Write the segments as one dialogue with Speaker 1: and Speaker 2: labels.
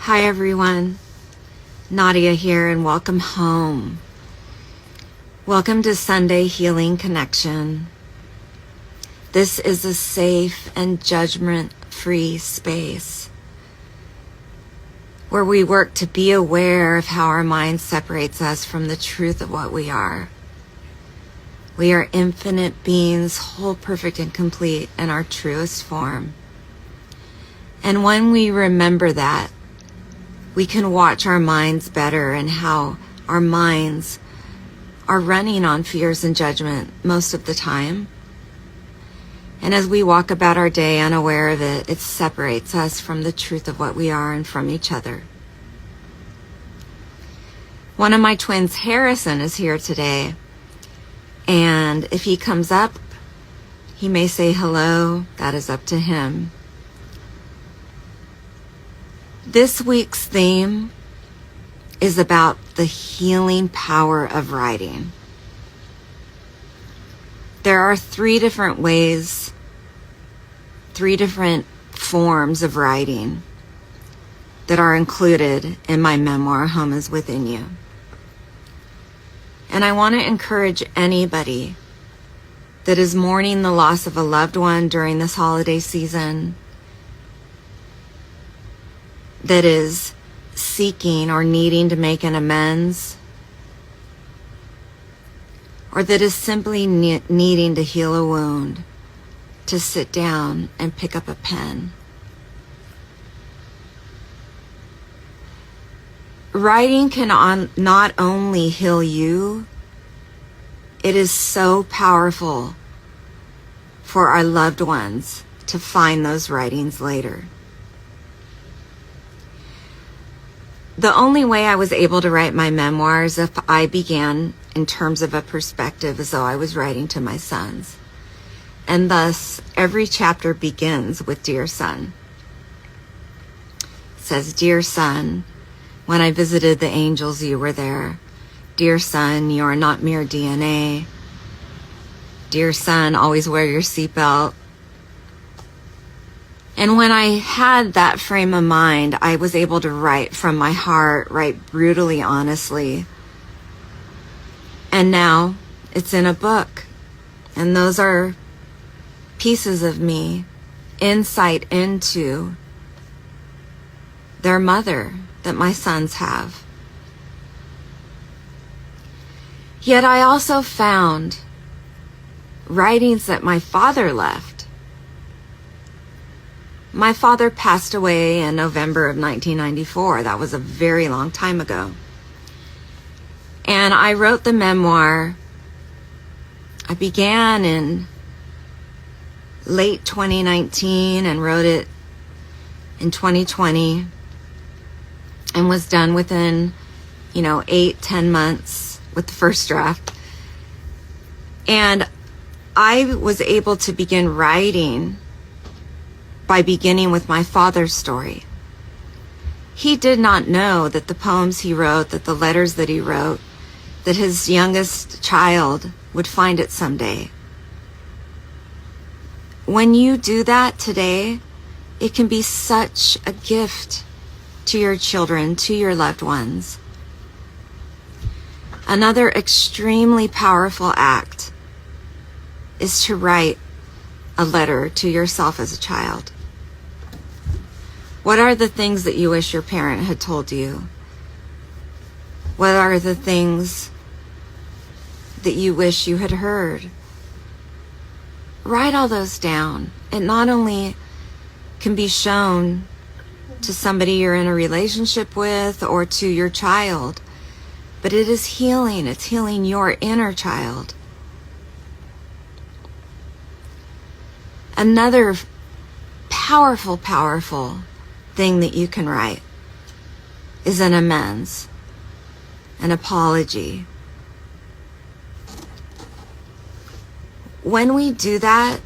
Speaker 1: Hi everyone, Nadia here and welcome home. Welcome to Sunday Healing Connection. This is a safe and judgment-free space where we work to be aware of how our mind separates us from the truth of what we are. We are infinite beings, whole, perfect, and complete in our truest form. And when we remember that, we can watch our minds better and how our minds are running on fears and judgment most of the time. And as we walk about our day unaware of it, it separates us from the truth of what we are and from each other. One of my twins, Harrison, is here today. And if he comes up, he may say hello. That is up to him. This week's theme is about the healing power of writing. There are three different ways, three different forms of writing that are included in my memoir, Home is Within You. And I want to encourage anybody that is mourning the loss of a loved one during this holiday season, that is seeking or needing to make an amends, or that is simply needing to heal a wound, to sit down and pick up a pen. Writing can not only heal you, it is so powerful for our loved ones to find those writings later. The only way I was able to write my memoirs if I began in terms of a perspective as though I was writing to my sons. And thus, every chapter begins with Dear Son. It says, Dear Son, when I visited the angels, you were there. Dear Son, you are not mere DNA. Dear Son, always wear your seatbelt. And when I had that frame of mind, I was able to write from my heart, write brutally honestly. And now it's in a book. And those are pieces of me, insight into their mother that my sons have. Yet I also found writings that my father left. My father passed away in November of 1994. That was a very long time ago. And I wrote the memoir. I began in late 2019 and wrote it in 2020 and was done within, 8-10 months with the first draft. And I was able to begin writing by beginning with my father's story. He did not know that the poems he wrote, that the letters that he wrote, that his youngest child would find it someday. When you do that today, it can be such a gift to your children, to your loved ones. Another extremely powerful act is to write a letter to yourself as a child. What are the things that you wish your parent had told you? What are the things that you wish you had heard? Write all those down. It not only can be shown to somebody you're in a relationship with or to your child, but it is healing. It's healing your inner child. Another powerful, powerful thing that you can write is an amends, an apology. When we do that,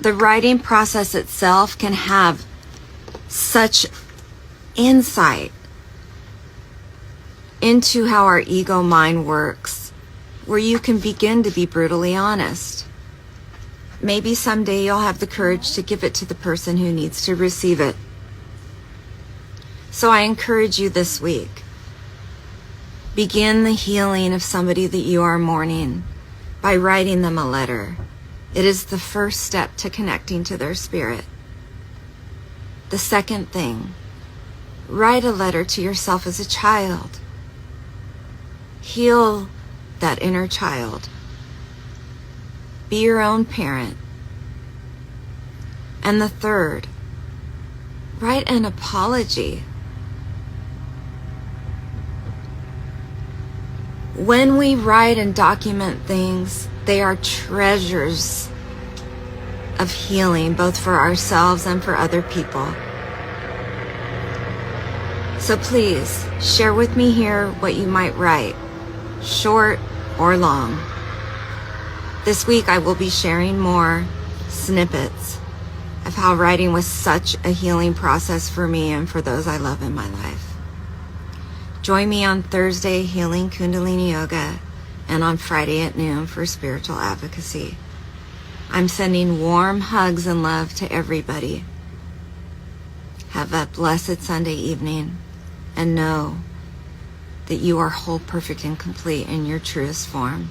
Speaker 1: the writing process itself can have such insight into how our ego mind works, where you can begin to be brutally honest. Maybe someday you'll have the courage to give it to the person who needs to receive it. So I encourage you this week, begin the healing of somebody that you are mourning by writing them a letter. It is the first step to connecting to their spirit. The second thing, write a letter to yourself as a child. Heal that inner child. Be your own parent. And the third, write an apology. When we write and document things, they are treasures of healing, both for ourselves and for other people. So please share with me here what you might write, short or long. This week I will be sharing more snippets of how writing was such a healing process for me and for those I love in my life. Join me on Thursday, Healing Kundalini Yoga, and on Friday at noon for Spiritual Advocacy. I'm sending warm hugs and love to everybody. Have a blessed Sunday evening, and know that you are whole, perfect, and complete in your truest form.